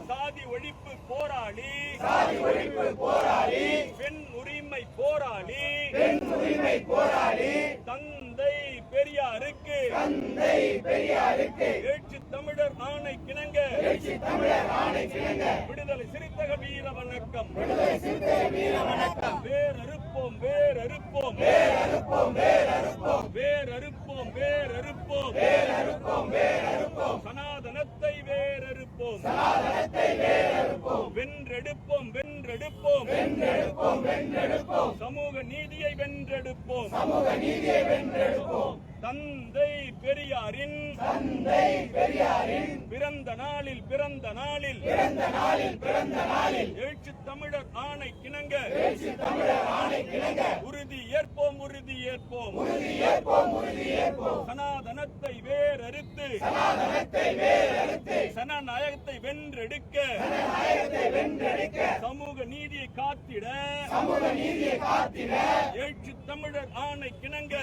சாதி ஒழிப்பு போராளி பெண் உரிமை போராளி தந்தை பெரியாருக்கு எழுச்சி தமிழர் ஆணை கிணங்க விடுதலை சிறுத்தைகள் வீர வணக்கம். வேரறுப்போம் சனாதனத்தை வேரறுப்போம். வென்றெடுப்போம் சமூக நீதியை வென்றெடுப்போம். தந்தை பெரியாரின் பிறந்த நாளில் எழுச்சி தமிழர் ஆணை கிணங்க உறுதி ஏற்போம். சனாதனத்தை வேறறுத்து சனநாயகத்தை வென்றெடுக்க சமூக நீதியை காத்திட எழுச்சி தமிழர் ஆணை கிணங்க